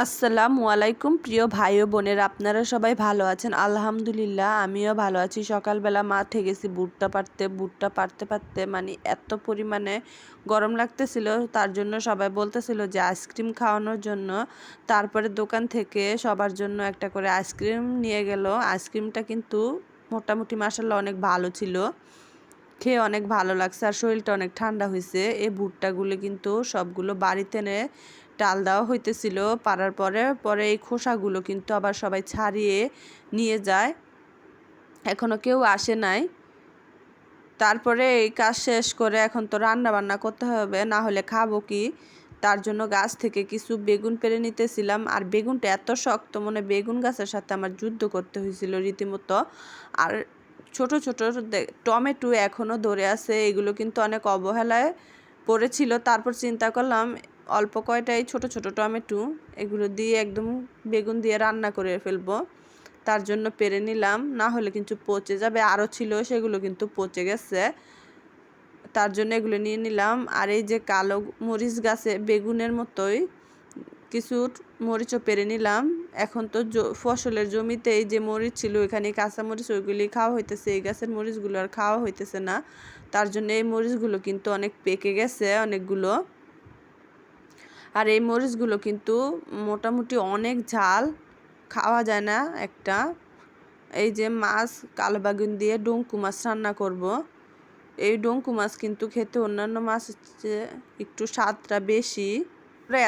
আসসালামু আলাইকুম প্রিয় ভাই ও বোনেরা, আপনারা সবাই ভালো আছেন? আলহামদুলিল্লাহ, আমিও ভালো আছি। সকালবেলা মাঠে গেছি ভুট্টা পারতে পারতে মানে এত পরিমাণে গরম লাগতেছিল, তার জন্য সবাই বলতেছিল যে আইসক্রিম খাওয়ানোর জন্য। তারপরে দোকান থেকে সবার জন্য একটা করে আইসক্রিম নিয়ে গেল। আইসক্রিমটা কিন্তু মোটামুটি মাশাআল্লাহ অনেক ভালো ছিল, খেয়ে অনেক ভালো লাগছে আর শরীরটা অনেক ঠান্ডা হয়েছে। এই ভুট্টাগুলো কিন্তু সবগুলো বাড়িতে এনে ডাল দেওয়া হইতেছিল। পাড়ার পরে পরে এই খোসাগুলো কিন্তু আবার সবাই ছাড়িয়ে নিয়ে যায়, এখনও কেউ আসে নাই। তারপরে এই কাজ শেষ করে এখন তো রান্না বান্না করতে হবে, না হলে খাবো কি। তার জন্য গাছ থেকে কিছু বেগুন পেড়ে নিতেছিলাম, আর বেগুনটা এত শক্ত, মনে বেগুন গাছের সাথে আমার যুদ্ধ করতে হয়েছিল রীতিমতো। আর ছোট ছোট টমেটো এখনও ধরে আছে, এগুলো কিন্তু অনেক অবহেলায় পড়েছিল। তারপর চিন্তা করলাম অল্প কয়টাই ছোট ছোট টমেটো, এগুলো দিয়ে একদম বেগুন দিয়ে রান্না করে ফেলবো। তার জন্য পেরে নিলাম, না হলে কিন্তু পচে যাবে। আরও ছিল, সেগুলো কিন্তু পচে গেছে, তার জন্য এগুলো নিয়ে নিলাম। আর এই যে কালো মরিচ গাছে বেগুনের মতোই কিছু মরিচও পেরে নিলাম। এখন তো ফসলের জমিতে এই যে মরিচ ছিল, এখানে কাঁচা মরিচ, ওইগুলি খাওয়া হইতেছে। এই গাছের মরিচগুলো আর খাওয়া হইতেছে না, তার জন্য এই মরিচগুলো কিন্তু অনেক পেকে গেছে অনেকগুলো। আর এই মরিচগুলো কিন্তু মোটামুটি অনেক ঝাল, খাওয়া যায় না একটা। এই যে মাছ, কালো বেগুন দিয়ে ডুমকু মাছ রান্না করব। এই ডুমকু মাছ কিন্তু খেতে অন্যান্য মাছের চেয়ে একটু স্বাদটা বেশি।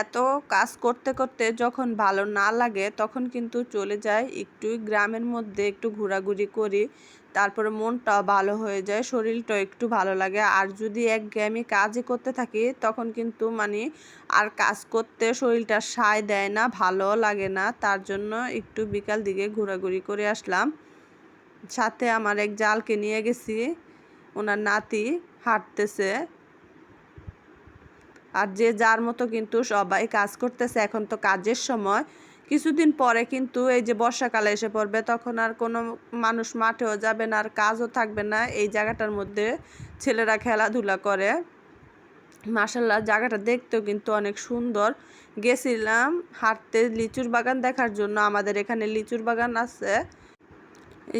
এত কাজ করতে করতে যখন ভালো না লাগে, তখন কিন্তু চলে যাই একটু গ্রামের মধ্যে, একটু ঘোরাঘুরি করি, তারপরে মনটাও ভালো হয়ে যায়, শরীরটাও একটু ভালো লাগে। আর যদি একঘেয়েমি কাজই করতে থাকি, তখন কিন্তু মানে আর কাজ করতে শরীরটা সায় দেয় না, ভালো লাগে না। তার জন্য একটু বিকাল দিকে ঘোরাঘুরি করে আসলাম। সাথে আমার এক জালকে নিয়ে গেছি, ওনার নাতি হাঁটতেছে। আর যে যার মতো কিন্তু সবাই কাজ করতেছে। এখন তো কাজের সময়, কিছুদিন পরে কিন্তু এই যে বর্ষাকালে এসে পড়বে, তখন আর কোনো মানুষ মাঠেও যাবে না, আর কাজও থাকবে না। এই জায়গাটার মধ্যে ছেলেরা খেলাধুলা করে। মাশাআল্লাহ, জায়গাটা দেখতেও কিন্তু অনেক সুন্দর। গেছিলাম হাঁটতে লিচুর বাগান দেখার জন্য, আমাদের এখানে লিচুর বাগান আছে।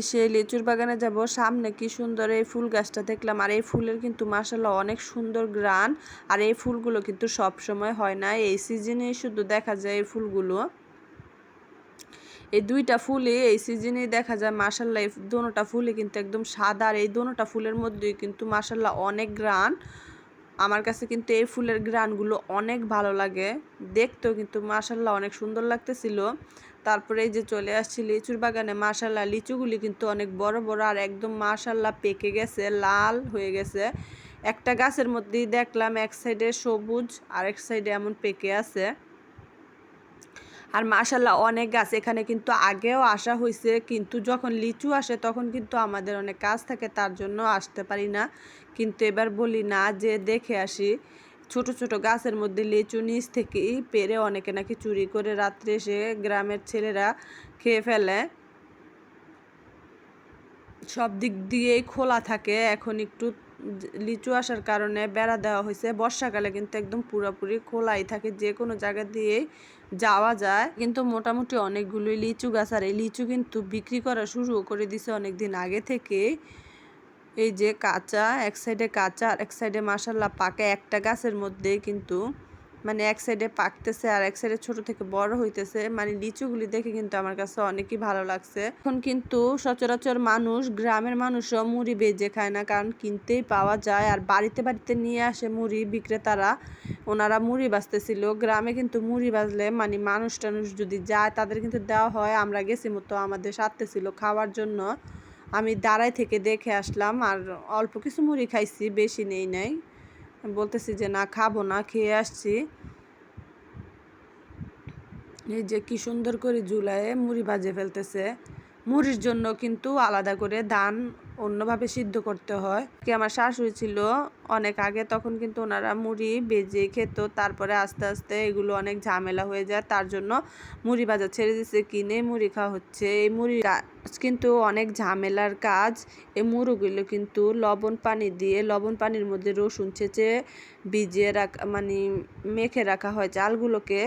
সেই লিচুর বাগানে যাব। সামনে কি সুন্দর এই ফুল গাছটা দেখলাম, আর এই ফুলের কিন্তু মাশাআল্লাহ অনেক সুন্দর ঘ্রাণ। আর এই ফুলগুলো কিন্তু সব সময় হয় না, এই সিজনে শুধু দেখা যায় এই ফুলগুলো। এই দুইটা ফুলই এই সিজনেই দেখা যায় মাশাআল্লাহ। এই দোনোটা ফুলই কিন্তু একদম সাদা, আর এই দোনোটা ফুলের মধ্যেই কিন্তু মাশাআল্লাহ অনেক ঘ্রাণ। আমার কাছে কিন্তু এই ফুলের ঘ্রাণগুলো অনেক ভালো লাগে, দেখতেও কিন্তু মাশাআল্লাহ অনেক সুন্দর লাগতেছিল। তারপরে এই যে চলে আসছি লিচুর বাগানে। মাশাআল্লাহ লিচুগুলি কিন্তু অনেক বড় বড়, আর একদম মাশাআল্লাহ পেকে গেছে, লাল হয়ে গেছে। একটা গাছের মধ্যেই দেখলাম এক সাইডে সবুজ, আর এক সাইডে এমন পেকে আছে। আর মাশাআল্লাহ অনেক গাছ, এখানে কিন্তু আগেও আসা হয়েছে, কিন্তু যখন লিচু আসে তখন কিন্তু আমাদের অনেক কাজ থাকে, তার জন্য আসতে পারি না। কিন্তু এবার বলি না যে দেখে আসি। ছোট ছোট গাছের মধ্যে লিচু নিচ থেকেই পেরে অনেকে নাকি চুরি করে রাত্রে এসে গ্রামের ছেলেরা খেয়ে ফেলে। সব দিক দিয়েই খোলা থাকে। এখন একটু লিচু আসার কারণে বেড়া দেওয়া হয়েছে। বর্ষাকালে কিন্তু একদম পুরোপুরি খোলাই থাকে, যে কোনো জায়গা দিয়েই যাওয়া যায়। কিন্তু মোটামুটি অনেকগুলোই লিচু গাছ, আর এই লিচু কিন্তু বিক্রি করা শুরু করে দিছে অনেক দিন আগে থেকে। এই যে কাঁচা, এক সাইডে কাঁচা আর এক সাইডে মাশাআল্লাহ পাকে। একটা গাছের মধ্যে কিন্তু মানে এক সাইডে পাকতেছে আর এক সাইডে ছোট থেকে বড় হইতেছে। মানে লিচুগুলি দেখে কিন্তু আমার কাছে অনেকই ভালো লাগছে। এখন কিন্তু সচরাচর মানুষ, গ্রামের মানুষও মুড়ি বেজে খায় না, কারণ কিনতেই পাওয়া যায়। আর বাড়িতে বাড়িতে নিয়ে আসে মুড়ি বিক্রেতারা, ওনারা মুড়ি বাজতেছিল। গ্রামে কিন্তু মুড়ি বাজলে মানে মানুষ টানুষ যদি যায়, তাদের কিন্তু দেওয়া হয়। আমরা গেছি মতো, আমাদের সাথে ছিল খাওয়ার জন্য। আমি দাঁড়ায় থেকে দেখে আসলাম, আর অল্প কিছু মুড়ি খাইছি, বেশি নেই নাই। বলতেছি যে না, খাবো না, খেয়ে আসছি। এই যে কি সুন্দর করে ঝুলায় মুড়ি ভাজে ফেলতেছে। মুড়ির জন্য কিন্তু আলাদা করে ধান অন্যভাবে সিদ্ধ করতে হয়। কি আমার শাশুড়ি ছিল অনেক আগে, তখন কিন্তু ওনারা মুড়ি বেজে খেত। তারপরে আস্তে আস্তে এগুলো অনেক ঝামেলা হয়ে যায়, তার জন্য মুড়ি ভাজা ছেড়ে দিচ্ছে, কিনে মুড়ি খাওয়া হচ্ছে। এই মুড়ি কিন্তু অনেক ঝামেলার কাজ। এই মুড়িগুলো কিন্তু লবণ পানি দিয়ে, লবণ পানির মধ্যে রসুন ছেঁচে ভিজিয়ে রাখা মানে মেখে রাখা হয় চালগুলোকে।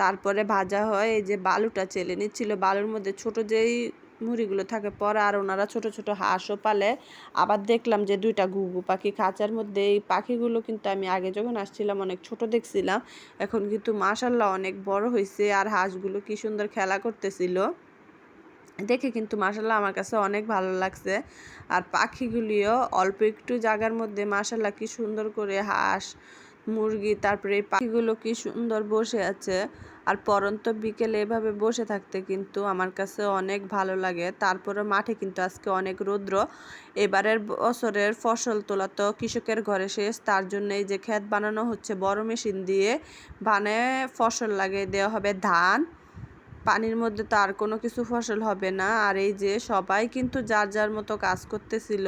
তারপরে ভাজা হয়। এই যে বালুটা চেলে নিচ্ছিল, বালুর মধ্যে ছোট যেই মুড়িগুলো থাকে পরে আর ওনারা ছোট ছোট হাঁসও পালে। আবার দেখলাম যে 2টা ঘুঘু পাখি খাঁচার মধ্যে। এই পাখিগুলো কিন্তু আমি আগে যখন আসছিলাম অনেক ছোট দেখছিলাম, এখন কিন্তু মাশাল্লাহ অনেক বড় হয়েছে। আর হাঁসগুলো কি সুন্দর খেলা করতেছিল, দেখে কিন্তু মাশাল্লাহ আমার কাছে অনেক ভালো লাগছে। আর পাখিগুলিও অল্প একটু জায়গার মধ্যে মাশাল্লাহ কি সুন্দর করে হাঁস মুরগি তারপরে এই পাখিগুলো কি সুন্দর বসে আছে। আর পরন্ত বিকেলে এভাবে বসে থাকতে কিন্তু আমার কাছে অনেক ভালো লাগে। তারপরে মাঠে কিন্তু আজকে অনেক রৌদ্র। এবারের বছরের ফসল তোলা তো কৃষকের ঘরে শেষ, তার জন্য এই যে ক্ষেত বানানো হচ্ছে বড় মেশিন দিয়ে, বানায় ফসল লাগিয়ে দেওয়া হবে ধান। পানির মধ্যে তো আর কোনো কিছু ফসল হবে না। আর এই যে সবাই কিন্তু যার যার মতো কাজ করতেছিল,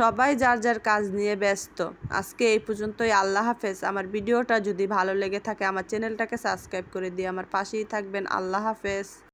সবাই যার যার কাজ নিয়ে ব্যস্ত। আজকে এই পর্যন্তই, আল্লাহ হাফেজ। আমার ভিডিওটা যদি ভালো লেগে থাকে আমার চ্যানেলটাকে সাবস্ক্রাইব করে দিয়ে আমার পাশেই থাকবেন। আল্লাহ হাফেজ।